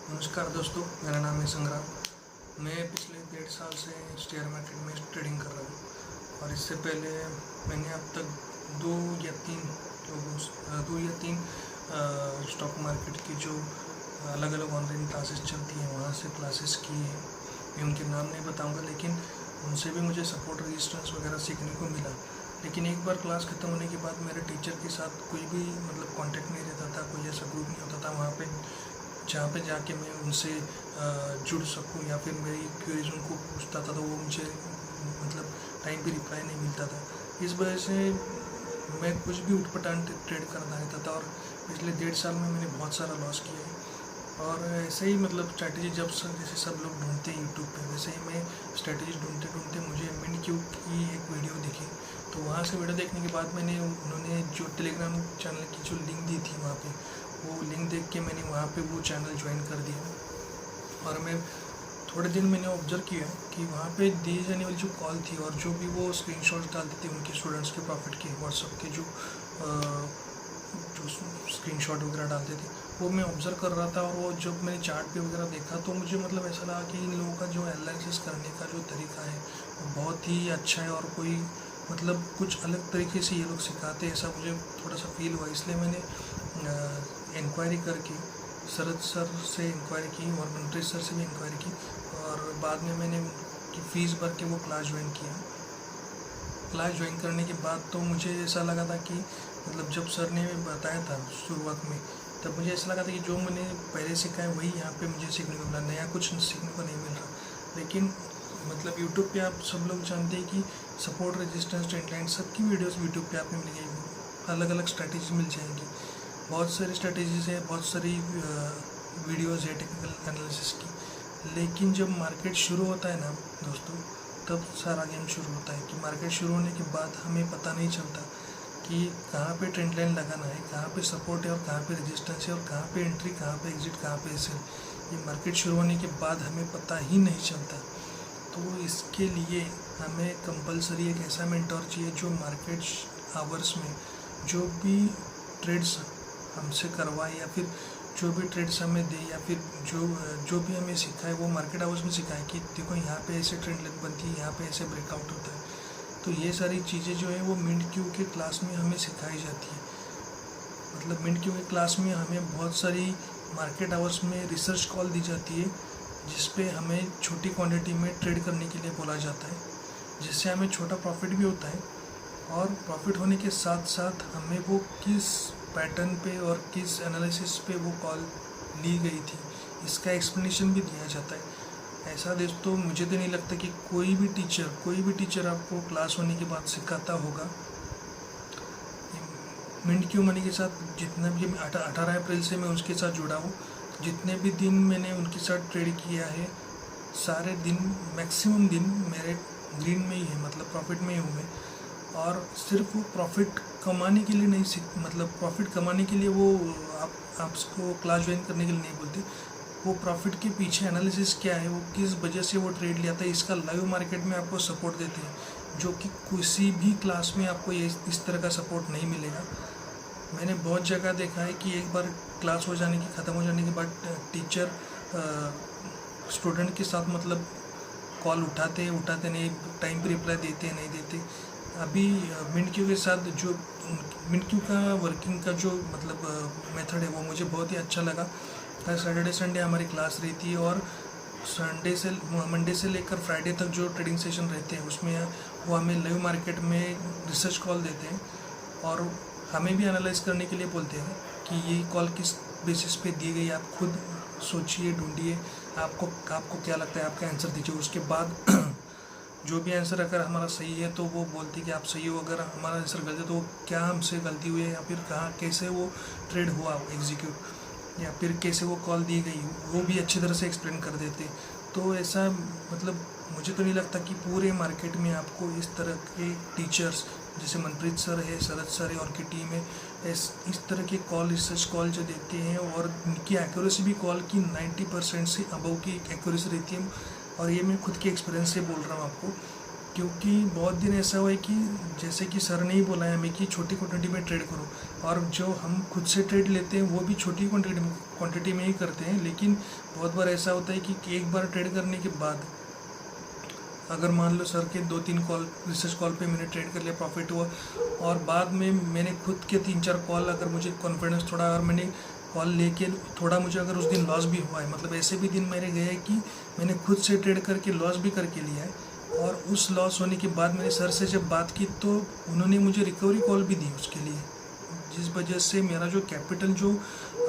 नमस्कार दोस्तों, मेरा नाम है संग्राम। मैं पिछले 1.5 साल से शेयर मार्केट में ट्रेडिंग कर रहा हूँ और इससे पहले मैंने अब तक दो या तीन स्टॉक मार्केट की जो अलग अलग ऑनलाइन क्लासेस चलती हैं वहाँ से क्लासेस की हैं। मैं उनके नाम नहीं बताऊँगा, लेकिन उनसे भी मुझे सपोर्ट रेजिस्टेंस वगैरह सीखने को मिला। लेकिन एक बार क्लास ख़त्म होने के बाद मेरे टीचर के साथ कोई भी कांटेक्ट नहीं रहता था, कोई ऐसा ग्रुप नहीं होता था वहाँ पे जहाँ पे जाके मैं उनसे जुड़ सकूँ या फिर मेरी क्वेरीज उनको पूछता था तो वो मुझे टाइम पे रिप्लाई नहीं मिलता था। इस वजह से मैं कुछ भी उठपटांग ट्रेड करना रहता था और पिछले 1.5 साल में मैंने बहुत सारा लॉस किया है। और ऐसे ही स्ट्रैटेजी जैसे सब लोग ढूंढते हैं यूट्यूब पे, वैसे ही मैं स्ट्रैटेजी ढूंढते ढूंढते मुझे मिनक्यू की एक वीडियो दिखी। तो वहाँ से वीडियो देखने के बाद उन्होंने जो टेलीग्राम चैनल की जो लिंक दी थी वहाँ पे, वो लिंक देख के मैंने वहाँ पे वो चैनल ज्वाइन कर दिया। और मैं थोड़े दिन मैंने ऑब्जर्व किया कि वहाँ पे दी जाने वाली जो कॉल थी और जो भी वो स्क्रीनशॉट्स डालते थे उनके स्टूडेंट्स के प्रॉफिट के व्हाट्सएप के जो स्क्रीनशॉट वगैरह डालते थे, वो मैं ऑब्ज़र्व कर रहा था। और वो जब मैंने चार्ट पे वगैरह देखा तो मुझे ऐसा लगा कि इन लोगों का जो एनालिसिस करने का जो तरीका है वो बहुत ही अच्छा है और कोई कुछ अलग तरीके से ये लोग सिखाते हैं, ऐसा मुझे थोड़ा सा फील हुआ। इसलिए मैंने इंक्वायरी करके शरद सर से इंक्वायरी की और मंत्री सर से भी इंक्वायरी की और बाद में मैंने उनकी फ़ीस भर के वो क्लास ज्वाइन किया। क्लास ज्वाइन करने के बाद तो मुझे ऐसा लगा था कि जब सर ने बताया था शुरुआत में, तब मुझे ऐसा लगा था कि जो मैंने पहले सीखा है वही यहाँ पे मुझे सीखने को मिला, नया कुछ सीखने को नहीं मिल रहा। लेकिन यूट्यूब पे आप सब लोग जानते हैं कि सपोर्ट रेजिस्टेंस ट्रेंड लाइन सबकी वीडियोस यूट्यूब पे आपको मिल जाएगी, अलग अलग स्ट्रैटेजी मिल जाएंगी। बहुत सारी स्ट्रैटेजीज है, बहुत सारी वीडियोज़ है टेक्निकल एनालिसिस की। लेकिन जब मार्केट शुरू होता है ना दोस्तों, तब सारा गेम शुरू होता है कि मार्केट शुरू होने के बाद हमें पता नहीं चलता कि कहाँ पे ट्रेंड लाइन लगाना है, कहाँ पे सपोर्ट है और कहाँ पे रेजिस्टेंस है और कहाँ पे एंट्री, कहाँ पे एग्जिट, कहाँ पे सेल। ये मार्केट शुरू होने के बाद हमें पता ही नहीं चलता। तो इसके लिए हमें कंपलसरी एक ऐसा मेंटोर चाहिए जो मार्केट आवर्स में जो भी ट्रेड्स हमसे करवाए या फिर जो भी ट्रेड्स हमें दे या फिर जो भी हमें सिखाए वो मार्केट आवर्स में सिखाए कि देखो यहाँ पे ऐसे ट्रेंड लाइन बनती है, यहाँ पे ऐसे ब्रेकआउट होता है। तो ये सारी चीज़ें जो है वो मिनक्यू के क्लास में हमें सिखाई जाती है। मिनक्यू के क्लास में हमें बहुत सारी मार्केट आवर्स में रिसर्च कॉल दी जाती है, जिस पे हमें छोटी क्वांटिटी में ट्रेड करने के लिए बोला जाता है, जिससे हमें छोटा प्रॉफिट भी होता है। और प्रॉफिट होने के साथ साथ हमें वो किस पैटर्न पे और किस एनालिसिस पे वो कॉल ली गई थी इसका एक्सप्लेनेशन भी दिया जाता है। ऐसा दोस्तों मुझे तो नहीं लगता कि कोई भी टीचर आपको क्लास होने के बाद सिखाता होगा। मिनक्यू मनी के साथ जितना भी 18 अप्रैल से मैं उसके साथ जुड़ा हूँ, जितने भी दिन मैंने उनके साथ ट्रेड किया है सारे दिन मैक्सिमम दिन मेरे ग्रीन में ही है, प्रॉफिट में ही हूँ मैं। और सिर्फ वो प्रॉफिट कमाने के लिए नहीं प्रॉफिट कमाने के लिए वो आपको क्लास ज्वाइन करने के लिए नहीं बोलते। वो प्रॉफिट के पीछे एनालिसिस क्या है, वो किस वजह से वो ट्रेड लिया था, इसका लाइव मार्केट में आपको सपोर्ट देते हैं, जो कि किसी भी क्लास में आपको ये इस तरह का सपोर्ट नहीं मिलेगा। मैंने बहुत जगह देखा है कि एक बार क्लास ख़त्म हो जाने के बाद टीचर स्टूडेंट के साथ कॉल उठाते नहीं, टाइम पे रिप्लाई देते नहीं देते। अभी मिनक्यू के साथ जो मिनक्यू का वर्किंग का जो मेथड है वो मुझे बहुत ही अच्छा लगा। हर सैटरडे संडे हमारी क्लास रहती है और मंडे से लेकर फ्राइडे तक जो ट्रेडिंग सेशन रहते हैं उसमें वो हमें लाइव मार्केट में रिसर्च कॉल देते हैं और हमें भी एनालाइज करने के लिए बोलते हैं कि ये कॉल किस बेसिस पे दी गई, आप खुद सोचिए, ढूंढिए, आपको क्या लगता है, आपका आंसर दीजिए। उसके बाद जो भी आंसर अगर हमारा सही है तो वो बोलती है कि आप सही हो, अगर हमारा आंसर गलत है तो क्या हमसे गलती हुई है या फिर कहाँ कैसे वो ट्रेड हुआ एग्जीक्यूट या फिर कैसे वो कॉल दी गई, वो भी अच्छी तरह से एक्सप्लेन कर देते। तो ऐसा मुझे तो नहीं लगता कि पूरे मार्केट में आपको इस तरह के टीचर्स जैसे मनप्रीत सर है, शरद सर है और की टीम है, इस तरह के कॉल, रिसर्च कॉल जो देते हैं और उनकी एक्यूरेसी भी कॉल की 90% से अबव की एक्यूरेसी रहती है। और ये मैं खुद के एक्सपीरियंस से बोल रहा हूँ आपको। क्योंकि बहुत दिन ऐसा हुआ है कि जैसे कि सर ने ही बोला है हमें कि छोटी क्वांटिटी में ट्रेड करो, और जो हम खुद से ट्रेड लेते हैं वो भी छोटी क्वांटिटी में ही करते हैं। लेकिन बहुत बार ऐसा होता है कि एक बार ट्रेड करने के बाद अगर मान लो सर के 2-3 कॉल, रिसर्च कॉल पे मैंने ट्रेड कर लिया, प्रॉफिट हुआ, और बाद में मैंने खुद के 3-4 कॉल, अगर मुझे कॉन्फिडेंस थोड़ा और मैंने कॉल लेके थोड़ा मुझे अगर उस दिन लॉस भी हुआ है, मतलब ऐसे भी दिन मेरे गए कि मैंने खुद से ट्रेड करके लॉस भी करके लिया है, और उस लॉस होने के बाद मैंने सर से जब बात की तो उन्होंने मुझे रिकवरी कॉल भी दी उसके लिए, जिस वजह से मेरा जो कैपिटल, जो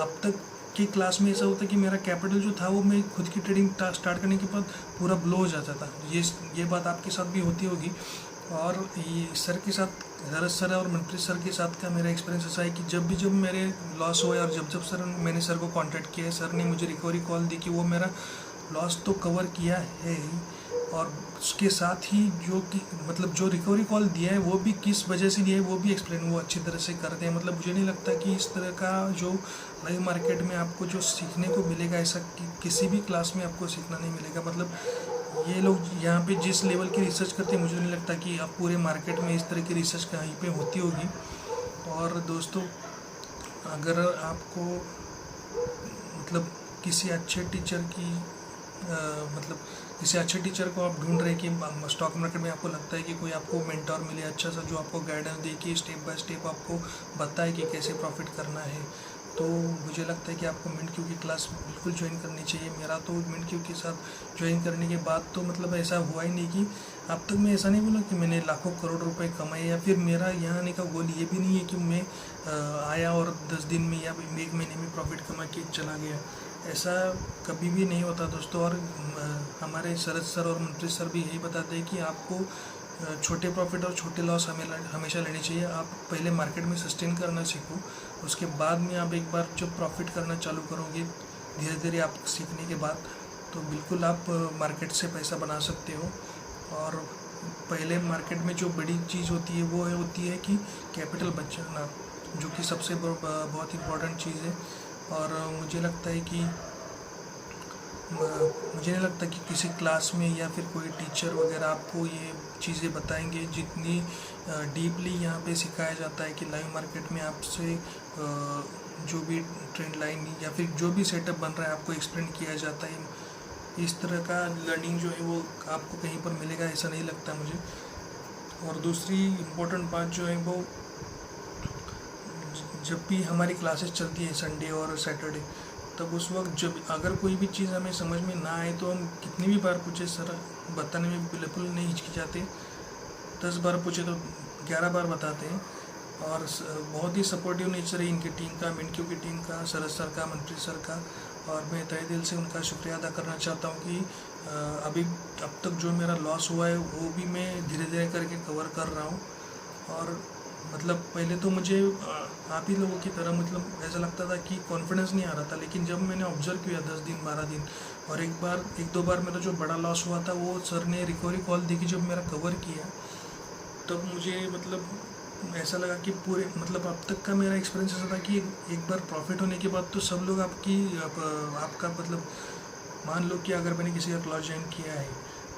अब तक की क्लास में ऐसा होता है कि मेरा कैपिटल जो था वो मैं खुद की ट्रेडिंग स्टार्ट करने के बाद पूरा ब्लो हो जाता था। ये बात आपके साथ भी होती होगी। और ये सर के साथ, हरज सर और मनप्रीत सर के साथ का मेरा एक्सपीरियंस ऐसा है कि जब मेरे लॉस हुए और जब सर मैंने सर को कांटेक्ट किया है, सर ने मुझे रिकवरी कॉल दी कि वो मेरा लॉस तो कवर किया है ही, और उसके साथ ही जो कि मतलब जो रिकवरी कॉल दिया है वो भी किस वजह से दिया है वो भी एक्सप्लेन वो अच्छी तरह से करते हैं। मतलब मुझे नहीं लगता कि इस तरह का जो लाइव मार्केट में आपको जो सीखने को मिलेगा ऐसा किसी भी क्लास में आपको सीखना नहीं मिलेगा। मतलब ये लोग यहाँ पे जिस लेवल की रिसर्च करते हैं, मुझे नहीं लगता कि आप पूरे मार्केट में इस तरह की रिसर्च कहीं पे होती होगी। और दोस्तों, अगर आपको मतलब किसी अच्छे टीचर की मतलब किसी अच्छे टीचर को आप ढूंढ रहे हैं कि स्टॉक मार्केट में आपको लगता है कि कोई आपको मेंटोर मिले अच्छा सा, जो आपको गाइडेंस दे कि स्टेप बाय स्टेप आपको बताए कि कैसे प्रॉफिट करना है, तो मुझे लगता है कि आपको मिंट क्यू की क्लास बिल्कुल ज्वाइन करनी चाहिए। मेरा तो मिंट क्यू के साथ ज्वाइन करने के बाद तो मतलब ऐसा हुआ ही नहीं कि अब तक मैं ऐसा नहीं बोला कि मैंने लाखों करोड़ रुपए कमाए, या फिर मेरा यहाँ आने का गोल ये भी नहीं है कि मैं आया और 10 दिन में या 1 महीने में प्रॉफिट कमा के चला गया। ऐसा कभी भी नहीं होता दोस्तों। और हमारे शरद सर और मनप्रीत सर भी यही बताते हैं कि आपको छोटे प्रॉफिट और छोटे लॉस हमेशा लेने चाहिए। आप पहले मार्केट में सस्टेन करना सीखो, उसके बाद में आप एक बार जब प्रॉफिट करना चालू करोगे धीरे धीरे आप सीखने के बाद, तो बिल्कुल आप मार्केट से पैसा बना सकते हो। और पहले मार्केट में जो बड़ी चीज़ होती है वो होती है कि कैपिटल बचाना, जो कि सबसे बहुत इम्पोर्टेंट चीज़ है। और मुझे नहीं लगता कि किसी क्लास में या फिर कोई टीचर वगैरह आपको ये चीज़ें बताएंगे जितनी डीपली यहाँ पे सिखाया जाता है कि लाइव मार्केट में आपसे जो भी ट्रेंड लाइन या फिर जो भी सेटअप बन रहा है आपको एक्सप्लेन किया जाता है। इस तरह का लर्निंग जो है वो आपको कहीं पर मिलेगा ऐसा नहीं लगता मुझे। और दूसरी इम्पोर्टेंट बात जो है वो, जब भी हमारी क्लासेस चलती है संडे और सैटरडे, तब उस वक्त जब अगर कोई भी चीज़ हमें समझ में ना आए तो हम कितनी भी बार पूछे, सर बताने में बिल्कुल नहीं हिचकिचाते। 10 बार पूछे तो 11 बार बताते हैं। और बहुत ही सपोर्टिव नेचर है इनकी टीम का, मिनक्यू की टीम का, शरद सर का, मनप्रीत सर का। और मैं तहे दिल से उनका शुक्रिया अदा करना चाहता हूँ कि अब तक जो मेरा लॉस हुआ है वो भी मैं धीरे धीरे करके कवर कर रहा हूँ। और मतलब पहले तो मुझे आप ही लोगों की तरह मतलब ऐसा लगता था कि कॉन्फिडेंस नहीं आ रहा था, लेकिन जब मैंने ऑब्जर्व किया 10 दिन 12 दिन और एक दो बार मेरा जो बड़ा लॉस हुआ था वो सर ने रिकवरी कॉल दी कि जब मेरा कवर किया, तब मुझे मतलब ऐसा लगा कि पूरे मतलब अब तक का मेरा एक्सपीरियंस ऐसा था कि एक बार प्रॉफिट होने के बाद तो सब लोग आपका मतलब मान लो कि अगर मैंने किसी का क्लास ज्वाइन किया है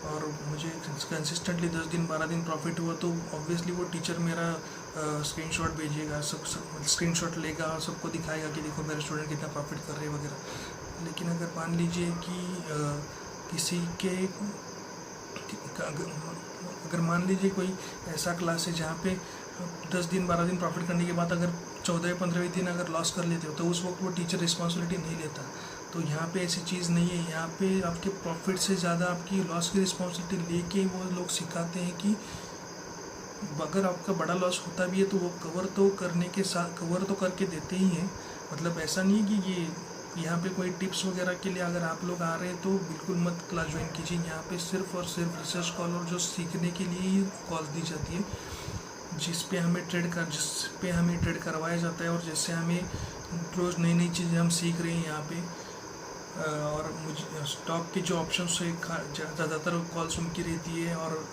और मुझे कंसिस्टेंटली 10 दिन 12 दिन प्रॉफिट हुआ, तो ऑब्वियसली वो टीचर मेरा स्क्रीनशॉट भेजेगा, सब स्क्रीनशॉट लेगा और सबको दिखाएगा कि देखो मेरे स्टूडेंट कितना प्रॉफिट कर रहे हैं वगैरह। लेकिन अगर मान लीजिए कि किसी के अगर मान लीजिए कोई ऐसा क्लास है जहाँ पे 10 दिन 12 दिन प्रॉफिट करने के बाद अगर 14-15वें दिन अगर लॉस कर लेते हो, तो उस वक्त वो टीचर रिस्पॉन्सिबिलिटी नहीं लेता। तो यहाँ पे ऐसी चीज़ नहीं है। यहाँ पे आपके प्रॉफिट से ज़्यादा आपकी लॉस की रिस्पॉन्सिबिलिटी लेके वो लोग सिखाते हैं कि अगर आपका बड़ा लॉस होता भी है तो वो कवर तो करके देते ही हैं। मतलब ऐसा नहीं है कि ये यहाँ पे कोई टिप्स वगैरह के लिए अगर आप लोग आ रहे हैं तो बिल्कुल मत क्लास ज्वाइन कीजिए। यहाँ पे सिर्फ और सिर्फ रिसर्च कॉल और जो सीखने के लिए ही कॉल दी जाती है, जिस पे हमें ट्रेड करवाया जाता है और जिससे हमें रोज़ नई नई चीज़ें हम सीख रहे हैं यहाँ पे। और मुझे स्टॉक के जो ऑप्शंस है ज़्यादातर कॉल्स उनकी रहती है, और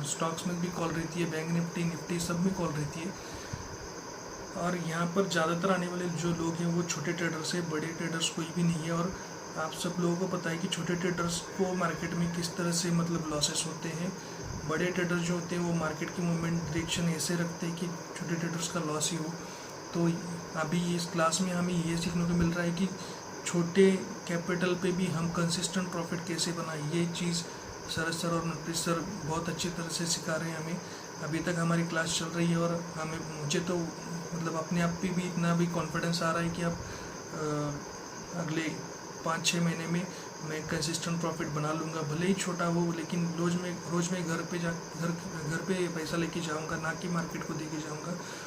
स्टॉक्स में भी कॉल रहती है, बैंक निफ्टी सब में कॉल रहती है। और यहाँ पर ज़्यादातर आने वाले जो लोग हैं वो छोटे ट्रेडर्स हैं, बड़े ट्रेडर्स कोई भी नहीं है। और आप सब लोगों को पता है कि छोटे ट्रेडर्स को मार्केट में किस तरह से मतलब लॉसेस होते हैं। बड़े ट्रेडर जो होते हैं वो मार्केट की मूवमेंट डायरेक्शन ऐसे रखते हैं कि छोटे ट्रेडर्स का लॉस ही हो। तो अभी इस क्लास में हमें ये सीखने को मिल रहा है कि छोटे कैपिटल पे भी हम कंसिस्टेंट प्रॉफिट कैसे बनाए। ये चीज़ शरद सर और मनप्रीत सर बहुत अच्छी तरह से सिखा रहे हैं हमें। अभी तक हमारी क्लास चल रही है और हमें मुझे तो मतलब अपने आप पे भी इतना भी कॉन्फिडेंस आ रहा है कि अब अगले 5-6 महीने में मैं कंसिस्टेंट प्रॉफिट बना लूँगा, भले ही छोटा हो, लेकिन रोज़ में घर पे पैसा लेके जाऊँगा, ना कि मार्केट को दे के जाऊँगा।